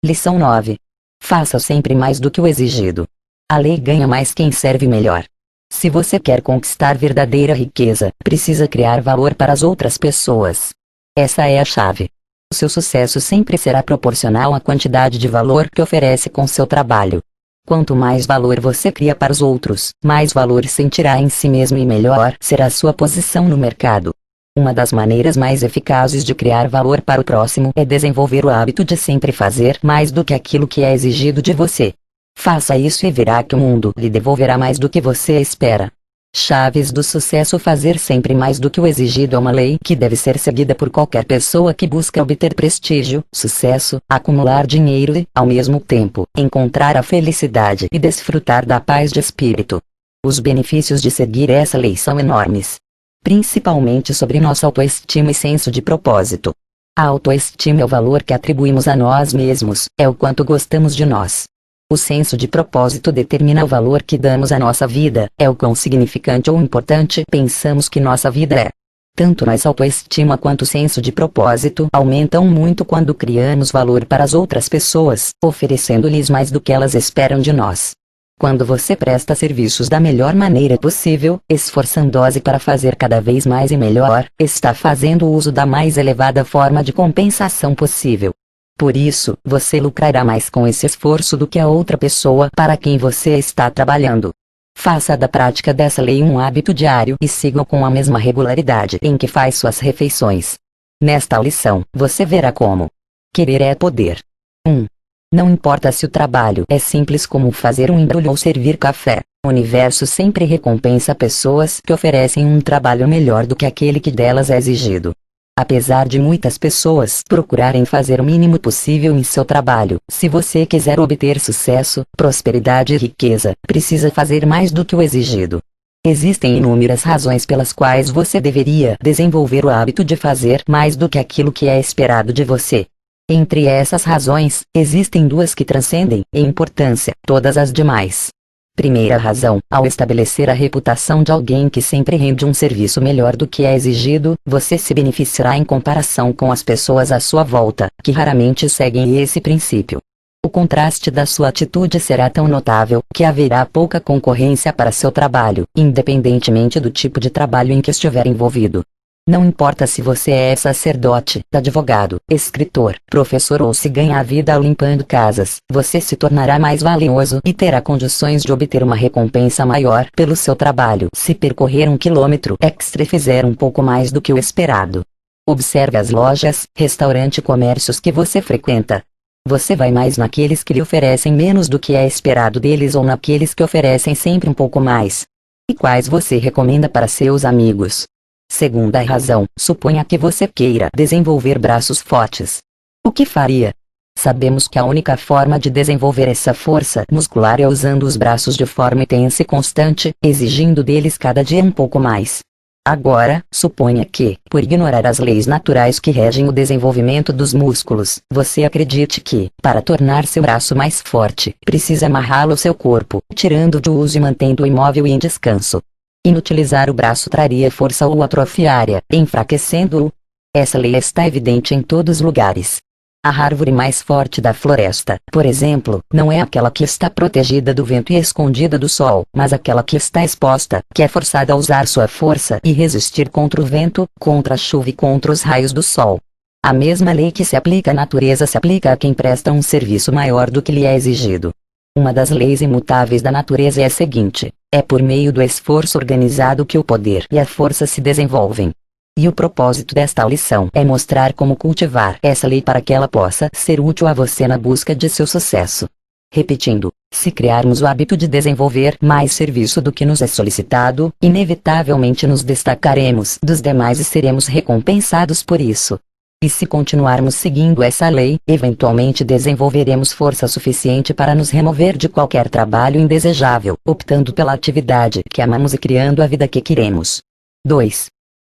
Lição 9. Faça sempre mais do que o exigido. A lei ganha mais quem serve melhor. Se você quer conquistar verdadeira riqueza, precisa criar valor para as outras pessoas. Essa é a chave. O seu sucesso sempre será proporcional à quantidade de valor que oferece com seu trabalho. Quanto mais valor você cria para os outros, mais valor sentirá em si mesmo e melhor será sua posição no mercado. Uma das maneiras mais eficazes de criar valor para o próximo é desenvolver o hábito de sempre fazer mais do que aquilo que é exigido de você. Faça isso e verá que o mundo lhe devolverá mais do que você espera. Chaves do sucesso: fazer sempre mais do que o exigido é uma lei que deve ser seguida por qualquer pessoa que busca obter prestígio, sucesso, acumular dinheiro e, ao mesmo tempo, encontrar a felicidade e desfrutar da paz de espírito. Os benefícios de seguir essa lei são enormes, principalmente sobre nossa autoestima e senso de propósito. A autoestima é o valor que atribuímos a nós mesmos, é o quanto gostamos de nós. O senso de propósito determina o valor que damos à nossa vida, é o quão significante ou importante pensamos que nossa vida é. Tanto nossa autoestima quanto o senso de propósito aumentam muito quando criamos valor para as outras pessoas, oferecendo-lhes mais do que elas esperam de nós. Quando você presta serviços da melhor maneira possível, esforçando-se para fazer cada vez mais e melhor, está fazendo uso da mais elevada forma de compensação possível. Por isso, você lucrará mais com esse esforço do que a outra pessoa para quem você está trabalhando. Faça da prática dessa lei um hábito diário e siga-o com a mesma regularidade em que faz suas refeições. Nesta lição, você verá como querer é poder. 1. Não importa se o trabalho é simples como fazer um embrulho ou servir café, o universo sempre recompensa pessoas que oferecem um trabalho melhor do que aquele que delas é exigido. Apesar de muitas pessoas procurarem fazer o mínimo possível em seu trabalho, se você quiser obter sucesso, prosperidade e riqueza, precisa fazer mais do que o exigido. Existem inúmeras razões pelas quais você deveria desenvolver o hábito de fazer mais do que aquilo que é esperado de você. Entre essas razões, existem duas que transcendem, em importância, todas as demais. Primeira razão: ao estabelecer a reputação de alguém que sempre rende um serviço melhor do que é exigido, você se beneficiará em comparação com as pessoas à sua volta, que raramente seguem esse princípio. O contraste da sua atitude será tão notável que haverá pouca concorrência para seu trabalho, independentemente do tipo de trabalho em que estiver envolvido. Não importa se você é sacerdote, advogado, escritor, professor ou se ganha a vida limpando casas, você se tornará mais valioso e terá condições de obter uma recompensa maior pelo seu trabalho se percorrer 1 quilômetro extra e fizer um pouco mais do que o esperado. Observe as lojas, restaurantes e comércios que você frequenta. Você vai mais naqueles que lhe oferecem menos do que é esperado deles ou naqueles que oferecem sempre um pouco mais? E quais você recomenda para seus amigos? Segunda razão: suponha que você queira desenvolver braços fortes. O que faria? Sabemos que a única forma de desenvolver essa força muscular é usando os braços de forma intensa e constante, exigindo deles cada dia um pouco mais. Agora, suponha que, por ignorar as leis naturais que regem o desenvolvimento dos músculos, você acredite que, para tornar seu braço mais forte, precisa amarrá-lo ao seu corpo, tirando-o do uso e mantendo-o imóvel e em descanso. Inutilizar o braço traria força ou atrofiaria, enfraquecendo-o. Essa lei está evidente em todos os lugares. A árvore mais forte da floresta, por exemplo, não é aquela que está protegida do vento e escondida do sol, mas aquela que está exposta, que é forçada a usar sua força e resistir contra o vento, contra a chuva e contra os raios do sol. A mesma lei que se aplica à natureza se aplica a quem presta um serviço maior do que lhe é exigido. Uma das leis imutáveis da natureza é a seguinte: é por meio do esforço organizado que o poder e a força se desenvolvem. E o propósito desta lição é mostrar como cultivar essa lei para que ela possa ser útil a você na busca de seu sucesso. Repetindo, se criarmos o hábito de desenvolver mais serviço do que nos é solicitado, inevitavelmente nos destacaremos dos demais e seremos recompensados por isso. E se continuarmos seguindo essa lei, eventualmente desenvolveremos força suficiente para nos remover de qualquer trabalho indesejável, optando pela atividade que amamos e criando a vida que queremos. 2.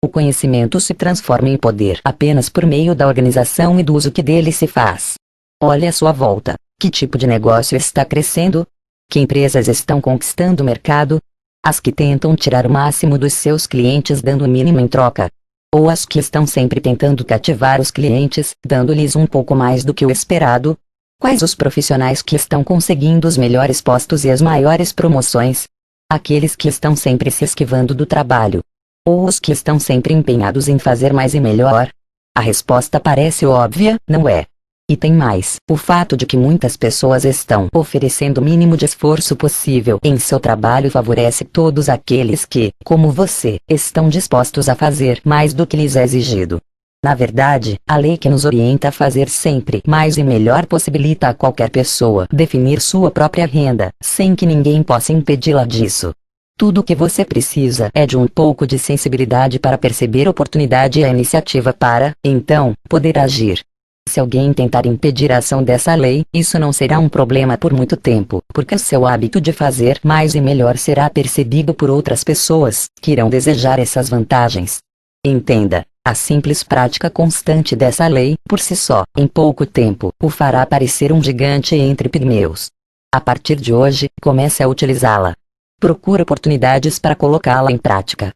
O conhecimento se transforma em poder apenas por meio da organização e do uso que dele se faz. Olhe à sua volta. Que tipo de negócio está crescendo? Que empresas estão conquistando o mercado? As que tentam tirar o máximo dos seus clientes dando o mínimo em troca? Ou as que estão sempre tentando cativar os clientes, dando-lhes um pouco mais do que o esperado? Quais os profissionais que estão conseguindo os melhores postos e as maiores promoções? Aqueles que estão sempre se esquivando do trabalho? Ou os que estão sempre empenhados em fazer mais e melhor? A resposta parece óbvia, não é? E tem mais, o fato de que muitas pessoas estão oferecendo o mínimo de esforço possível em seu trabalho favorece todos aqueles que, como você, estão dispostos a fazer mais do que lhes é exigido. Na verdade, a lei que nos orienta a fazer sempre mais e melhor possibilita a qualquer pessoa definir sua própria renda, sem que ninguém possa impedi-la disso. Tudo o que você precisa é de um pouco de sensibilidade para perceber a oportunidade e a iniciativa para, então, poder agir. Se alguém tentar impedir a ação dessa lei, isso não será um problema por muito tempo, porque o seu hábito de fazer mais e melhor será percebido por outras pessoas, que irão desejar essas vantagens. Entenda, a simples prática constante dessa lei, por si só, em pouco tempo, o fará parecer um gigante entre pigmeus. A partir de hoje, comece a utilizá-la. Procure oportunidades para colocá-la em prática.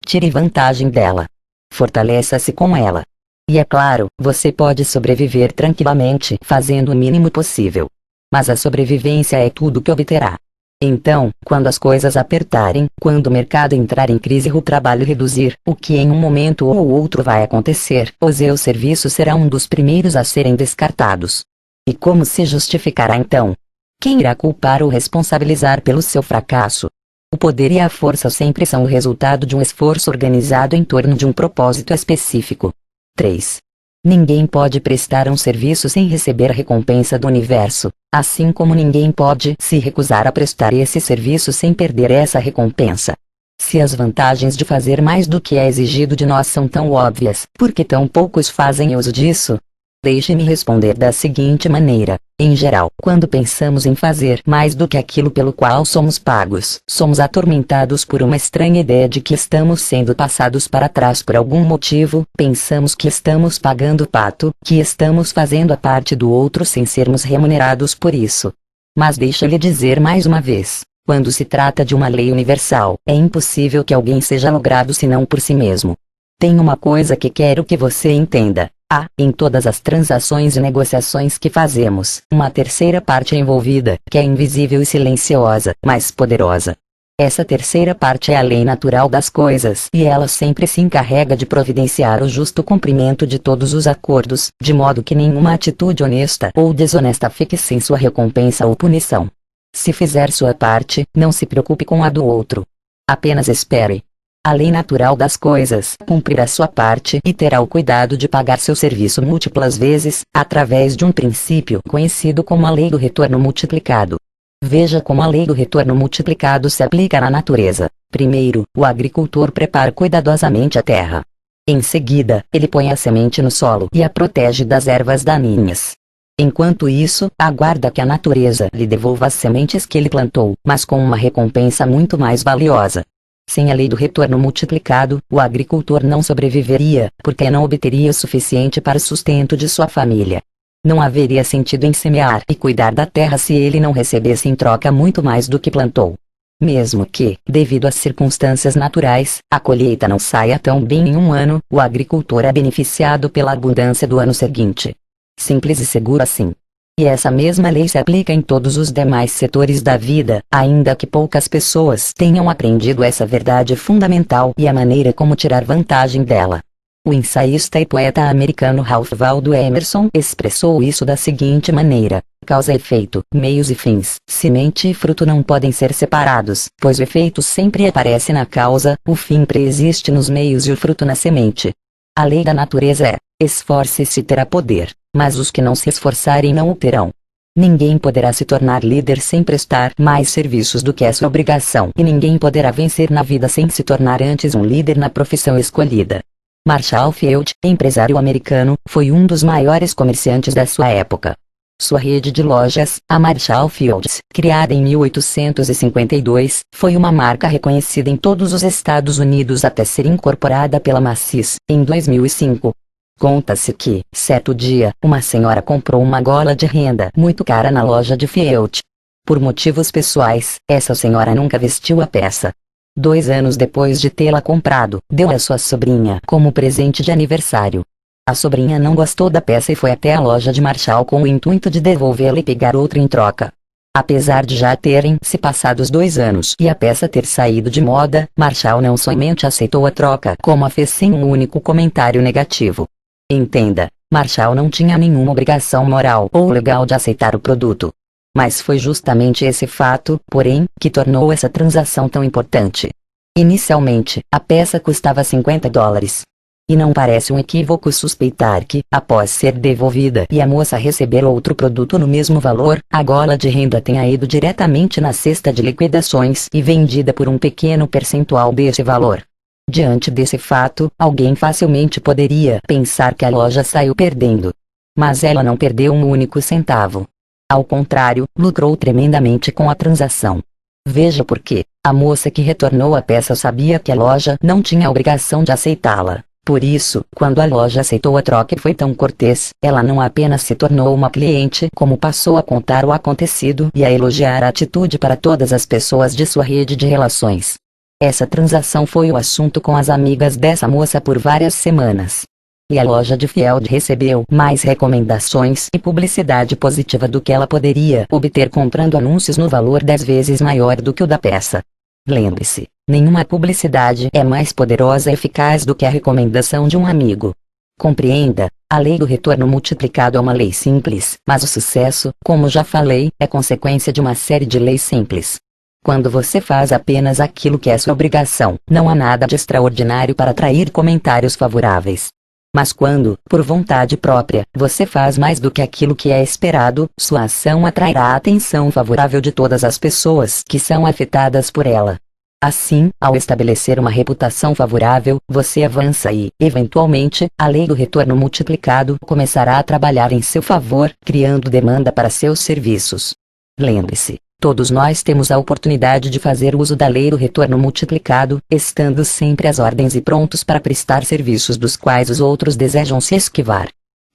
Tire vantagem dela. Fortaleça-se com ela. E é claro, você pode sobreviver tranquilamente fazendo o mínimo possível. Mas a sobrevivência é tudo que obterá. Então, quando as coisas apertarem, quando o mercado entrar em crise e o trabalho reduzir, o que em um momento ou outro vai acontecer, o seu serviço será um dos primeiros a serem descartados. E como se justificará então? Quem irá culpar ou responsabilizar pelo seu fracasso? O poder e a força sempre são o resultado de um esforço organizado em torno de um propósito específico. 3. Ninguém pode prestar um serviço sem receber a recompensa do universo, assim como ninguém pode se recusar a prestar esse serviço sem perder essa recompensa. Se as vantagens de fazer mais do que é exigido de nós são tão óbvias, por que tão poucos fazem uso disso? Deixe-me responder da seguinte maneira. Em geral, quando pensamos em fazer mais do que aquilo pelo qual somos pagos, somos atormentados por uma estranha ideia de que estamos sendo passados para trás por algum motivo, pensamos que estamos pagando o pato, que estamos fazendo a parte do outro sem sermos remunerados por isso. Mas deixa-lhe dizer mais uma vez, quando se trata de uma lei universal, é impossível que alguém seja logrado senão por si mesmo. Tem uma coisa que quero que você entenda. Há, em todas as transações e negociações que fazemos, uma terceira parte envolvida, que é invisível e silenciosa, mas poderosa. Essa terceira parte é a lei natural das coisas e ela sempre se encarrega de providenciar o justo cumprimento de todos os acordos, de modo que nenhuma atitude honesta ou desonesta fique sem sua recompensa ou punição. Se fizer sua parte, não se preocupe com a do outro. Apenas espere. A lei natural das coisas cumprirá sua parte e terá o cuidado de pagar seu serviço múltiplas vezes, através de um princípio conhecido como a lei do retorno multiplicado. Veja como a lei do retorno multiplicado se aplica na natureza. Primeiro, o agricultor prepara cuidadosamente a terra. Em seguida, ele põe a semente no solo e a protege das ervas daninhas. Enquanto isso, aguarda que a natureza lhe devolva as sementes que ele plantou, mas com uma recompensa muito mais valiosa. Sem a lei do retorno multiplicado, o agricultor não sobreviveria, porque não obteria o suficiente para o sustento de sua família. Não haveria sentido em semear e cuidar da terra se ele não recebesse em troca muito mais do que plantou. Mesmo que, devido às circunstâncias naturais, a colheita não saia tão bem em um ano, o agricultor é beneficiado pela abundância do ano seguinte. Simples e seguro assim. E essa mesma lei se aplica em todos os demais setores da vida, ainda que poucas pessoas tenham aprendido essa verdade fundamental e a maneira como tirar vantagem dela. O ensaísta e poeta americano Ralph Waldo Emerson expressou isso da seguinte maneira: causa e efeito, meios e fins, semente e fruto não podem ser separados, pois o efeito sempre aparece na causa, o fim preexiste nos meios e o fruto na semente. A lei da natureza é: esforce-se e terá poder, mas os que não se esforçarem não o terão. Ninguém poderá se tornar líder sem prestar mais serviços do que é sua obrigação, e ninguém poderá vencer na vida sem se tornar antes um líder na profissão escolhida. Marshall Field, empresário americano, foi um dos maiores comerciantes da sua época. Sua rede de lojas, a Marshall Fields, criada em 1852, foi uma marca reconhecida em todos os Estados Unidos até ser incorporada pela Macy's, em 2005. Conta-se que, certo dia, uma senhora comprou uma gola de renda muito cara na loja de Field. Por motivos pessoais, essa senhora nunca vestiu a peça. 2 anos depois de tê-la comprado, deu a sua sobrinha como presente de aniversário. A sobrinha não gostou da peça e foi até a loja de Marshall com o intuito de devolvê-la e pegar outra em troca. Apesar de já terem se passado os 2 anos e a peça ter saído de moda, Marshall não somente aceitou a troca, como a fez sem um único comentário negativo. Entenda, Marshall não tinha nenhuma obrigação moral ou legal de aceitar o produto. Mas foi justamente esse fato, porém, que tornou essa transação tão importante. Inicialmente, a peça custava $50. E não parece um equívoco suspeitar que, após ser devolvida e a moça receber outro produto no mesmo valor, a gola de renda tenha ido diretamente na cesta de liquidações e vendida por um pequeno percentual desse valor. Diante desse fato, alguém facilmente poderia pensar que a loja saiu perdendo. Mas ela não perdeu um único centavo. Ao contrário, lucrou tremendamente com a transação. Veja por quê. A moça que retornou a peça sabia que a loja não tinha a obrigação de aceitá-la. Por isso, quando a loja aceitou a troca e foi tão cortês, ela não apenas se tornou uma cliente, como passou a contar o acontecido e a elogiar a atitude para todas as pessoas de sua rede de relações. Essa transação foi o assunto com as amigas dessa moça por várias semanas. E a loja de Field recebeu mais recomendações e publicidade positiva do que ela poderia obter comprando anúncios no valor 10 vezes maior do que o da peça. Lembre-se, nenhuma publicidade é mais poderosa e eficaz do que a recomendação de um amigo. Compreenda, a lei do retorno multiplicado é uma lei simples, mas o sucesso, como já falei, é consequência de uma série de leis simples. Quando você faz apenas aquilo que é sua obrigação, não há nada de extraordinário para atrair comentários favoráveis. Mas quando, por vontade própria, você faz mais do que aquilo que é esperado, sua ação atrairá a atenção favorável de todas as pessoas que são afetadas por ela. Assim, ao estabelecer uma reputação favorável, você avança e, eventualmente, a lei do retorno multiplicado começará a trabalhar em seu favor, criando demanda para seus serviços. Lembre-se, todos nós temos a oportunidade de fazer uso da lei do retorno multiplicado, estando sempre às ordens e prontos para prestar serviços dos quais os outros desejam se esquivar.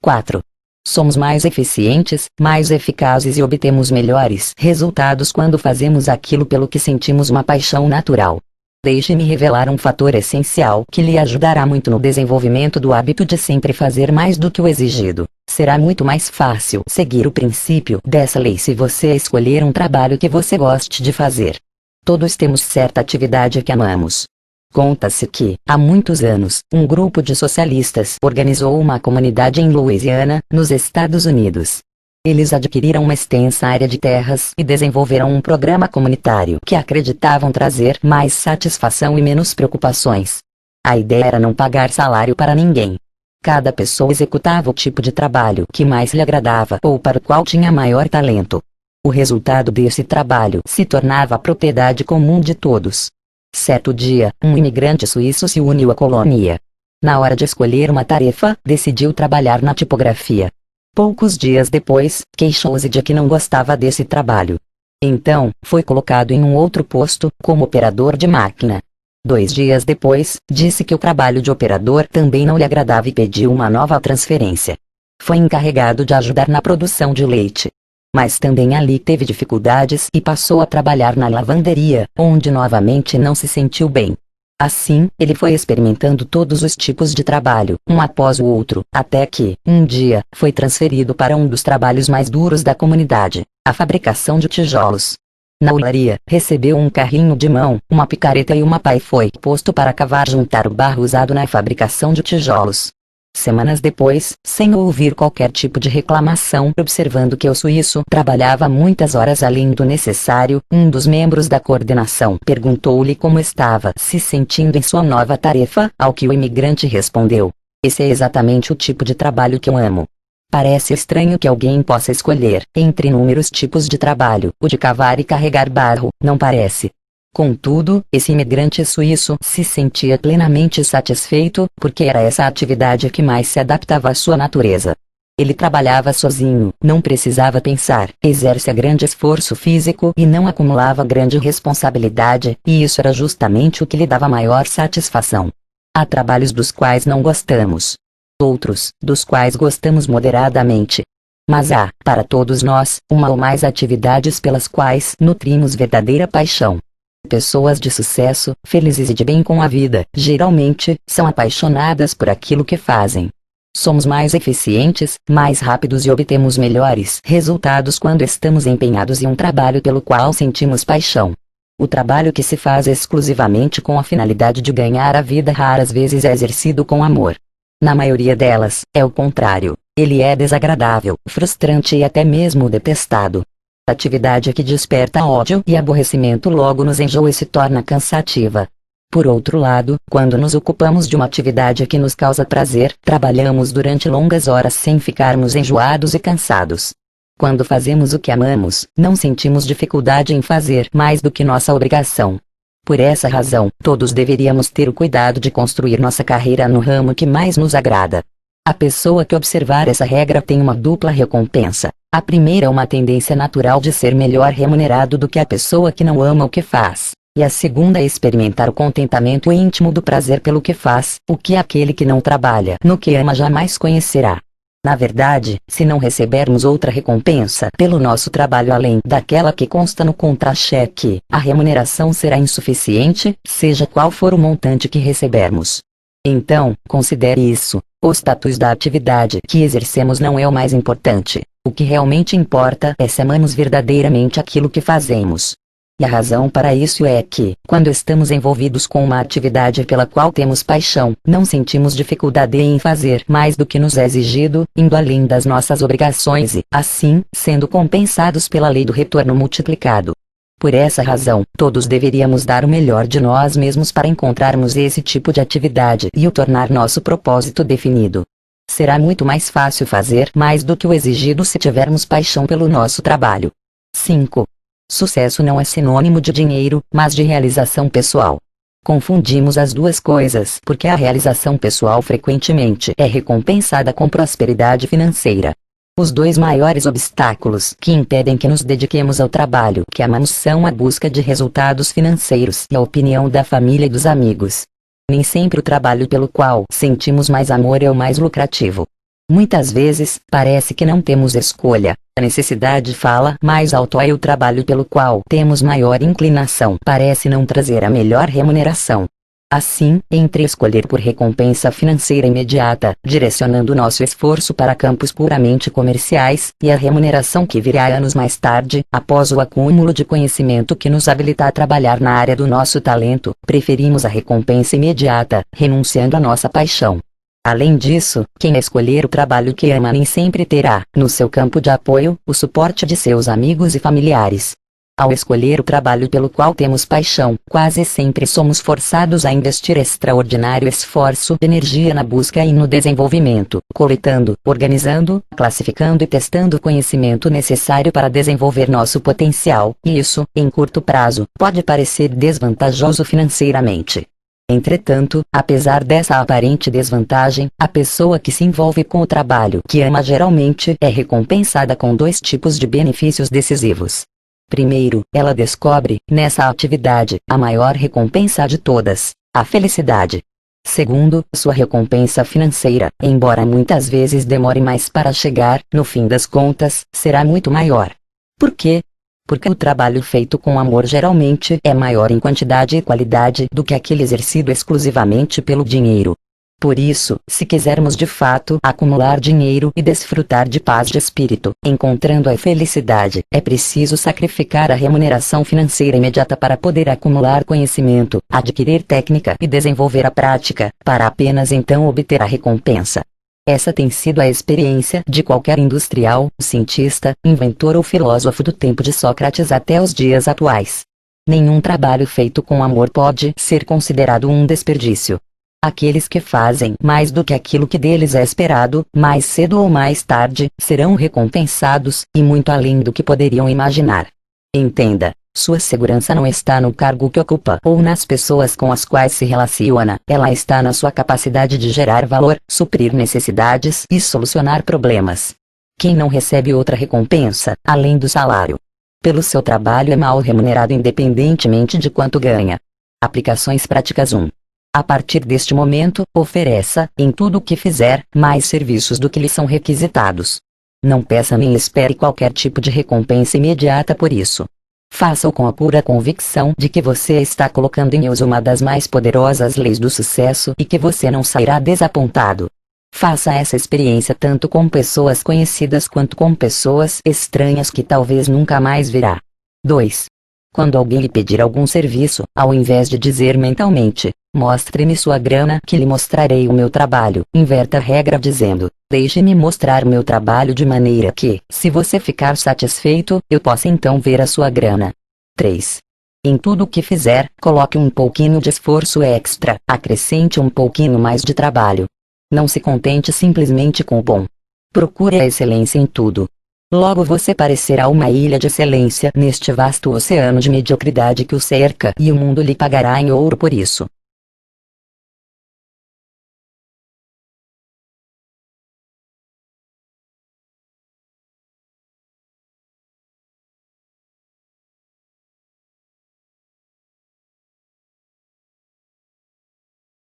4. Somos mais eficientes, mais eficazes e obtemos melhores resultados quando fazemos aquilo pelo que sentimos uma paixão natural. Deixe-me revelar um fator essencial que lhe ajudará muito no desenvolvimento do hábito de sempre fazer mais do que o exigido. Será muito mais fácil seguir o princípio dessa lei se você escolher um trabalho que você goste de fazer. Todos temos certa atividade que amamos. Conta-se que, há muitos anos, um grupo de socialistas organizou uma comunidade em Louisiana, nos Estados Unidos. Eles adquiriram uma extensa área de terras e desenvolveram um programa comunitário que acreditavam trazer mais satisfação e menos preocupações. A ideia era não pagar salário para ninguém. Cada pessoa executava o tipo de trabalho que mais lhe agradava ou para o qual tinha maior talento. O resultado desse trabalho se tornava a propriedade comum de todos. Certo dia, um imigrante suíço se uniu à colônia. Na hora de escolher uma tarefa, decidiu trabalhar na tipografia. Poucos dias depois, queixou-se de que não gostava desse trabalho. Então, foi colocado em um outro posto, como operador de máquina. 2 dias depois, disse que o trabalho de operador também não lhe agradava e pediu uma nova transferência. Foi encarregado de ajudar na produção de leite. Mas também ali teve dificuldades e passou a trabalhar na lavanderia, onde novamente não se sentiu bem. Assim, ele foi experimentando todos os tipos de trabalho, um após o outro, até que, um dia, foi transferido para um dos trabalhos mais duros da comunidade, a fabricação de tijolos. Na olaria, recebeu um carrinho de mão, uma picareta e uma pá e foi posto para cavar juntar o barro usado na fabricação de tijolos. Semanas depois, sem ouvir qualquer tipo de reclamação, observando que o suíço trabalhava muitas horas além do necessário, um dos membros da coordenação perguntou-lhe como estava se sentindo em sua nova tarefa, ao que o imigrante respondeu: "Esse é exatamente o tipo de trabalho que eu amo." Parece estranho que alguém possa escolher, entre inúmeros tipos de trabalho, o de cavar e carregar barro, não parece? Contudo, esse imigrante suíço se sentia plenamente satisfeito, porque era essa a atividade que mais se adaptava à sua natureza. Ele trabalhava sozinho, não precisava pensar, exercia grande esforço físico e não acumulava grande responsabilidade, e isso era justamente o que lhe dava maior satisfação. Há trabalhos dos quais não gostamos. Outros, dos quais gostamos moderadamente. Mas há, para todos nós, uma ou mais atividades pelas quais nutrimos verdadeira paixão. Pessoas de sucesso, felizes e de bem com a vida, geralmente, são apaixonadas por aquilo que fazem. Somos mais eficientes, mais rápidos e obtemos melhores resultados quando estamos empenhados em um trabalho pelo qual sentimos paixão. O trabalho que se faz exclusivamente com a finalidade de ganhar a vida raras vezes é exercido com amor. Na maioria delas, é o contrário. Ele é desagradável, frustrante e até mesmo detestado. A atividade que desperta ódio e aborrecimento logo nos enjoa e se torna cansativa. Por outro lado, quando nos ocupamos de uma atividade que nos causa prazer, trabalhamos durante longas horas sem ficarmos enjoados e cansados. Quando fazemos o que amamos, não sentimos dificuldade em fazer mais do que nossa obrigação. Por essa razão, todos deveríamos ter o cuidado de construir nossa carreira no ramo que mais nos agrada. A pessoa que observar essa regra tem uma dupla recompensa. A primeira é uma tendência natural de ser melhor remunerado do que a pessoa que não ama o que faz. E a segunda é experimentar o contentamento íntimo do prazer pelo que faz, o que aquele que não trabalha no que ama jamais conhecerá. Na verdade, se não recebermos outra recompensa pelo nosso trabalho além daquela que consta no contra-cheque, a remuneração será insuficiente, seja qual for o montante que recebermos. Então, considere isso: o status da atividade que exercemos não é o mais importante. O que realmente importa é se amamos verdadeiramente aquilo que fazemos. E a razão para isso é que, quando estamos envolvidos com uma atividade pela qual temos paixão, não sentimos dificuldade em fazer mais do que nos é exigido, indo além das nossas obrigações e, assim, sendo compensados pela lei do retorno multiplicado. Por essa razão, todos deveríamos dar o melhor de nós mesmos para encontrarmos esse tipo de atividade e o tornar nosso propósito definido. Será muito mais fácil fazer mais do que o exigido se tivermos paixão pelo nosso trabalho. 5. Sucesso não é sinônimo de dinheiro, mas de realização pessoal. Confundimos as duas coisas porque a realização pessoal frequentemente é recompensada com prosperidade financeira. Os dois maiores obstáculos que impedem que nos dediquemos ao trabalho que amamos são a busca de resultados financeiros e a opinião da família e dos amigos. Nem sempre o trabalho pelo qual sentimos mais amor é o mais lucrativo. Muitas vezes, parece que não temos escolha. A necessidade fala mais alto e o trabalho pelo qual temos maior inclinação parece não trazer a melhor remuneração. Assim, entre escolher por recompensa financeira imediata, direcionando nosso esforço para campos puramente comerciais, e a remuneração que virá anos mais tarde, após o acúmulo de conhecimento que nos habilita a trabalhar na área do nosso talento, preferimos a recompensa imediata, renunciando à nossa paixão. Além disso, quem escolher o trabalho que ama nem sempre terá, no seu campo de apoio, o suporte de seus amigos e familiares. Ao escolher o trabalho pelo qual temos paixão, quase sempre somos forçados a investir extraordinário esforço e energia na busca e no desenvolvimento, coletando, organizando, classificando e testando o conhecimento necessário para desenvolver nosso potencial, e isso, em curto prazo, pode parecer desvantajoso financeiramente. Entretanto, apesar dessa aparente desvantagem, a pessoa que se envolve com o trabalho que ama geralmente é recompensada com dois tipos de benefícios decisivos. Primeiro, ela descobre, nessa atividade, a maior recompensa de todas, a felicidade. Segundo, sua recompensa financeira, embora muitas vezes demore mais para chegar, no fim das contas, será muito maior. Por quê? Porque o trabalho feito com amor geralmente é maior em quantidade e qualidade do que aquele exercido exclusivamente pelo dinheiro. Por isso, se quisermos de fato acumular dinheiro e desfrutar de paz de espírito, encontrando a felicidade, é preciso sacrificar a remuneração financeira imediata para poder acumular conhecimento, adquirir técnica e desenvolver a prática, para apenas então obter a recompensa. Essa tem sido a experiência de qualquer industrial, cientista, inventor ou filósofo do tempo de Sócrates até os dias atuais. Nenhum trabalho feito com amor pode ser considerado um desperdício. Aqueles que fazem mais do que aquilo que deles é esperado, mais cedo ou mais tarde, serão recompensados, e muito além do que poderiam imaginar. Entenda, sua segurança não está no cargo que ocupa ou nas pessoas com as quais se relaciona, ela está na sua capacidade de gerar valor, suprir necessidades e solucionar problemas. Quem não recebe outra recompensa, além do salário pelo seu trabalho é mal remunerado independentemente de quanto ganha. Aplicações práticas 1. A partir deste momento, ofereça, em tudo o que fizer, mais serviços do que lhe são requisitados. Não peça nem espere qualquer tipo de recompensa imediata por isso. Faça-o com a pura convicção de que você está colocando em uso uma das mais poderosas leis do sucesso e que você não sairá desapontado. Faça essa experiência tanto com pessoas conhecidas quanto com pessoas estranhas que talvez nunca mais verá. 2. Quando alguém lhe pedir algum serviço, ao invés de dizer mentalmente, mostre-me sua grana que lhe mostrarei o meu trabalho, inverta a regra dizendo, deixe-me mostrar meu trabalho de maneira que, se você ficar satisfeito, eu possa então ver a sua grana. 3. Em tudo o que fizer, coloque um pouquinho de esforço extra, acrescente um pouquinho mais de trabalho. Não se contente simplesmente com o bom. Procure a excelência em tudo. Logo você parecerá uma ilha de excelência neste vasto oceano de mediocridade que o cerca e o mundo lhe pagará em ouro por isso.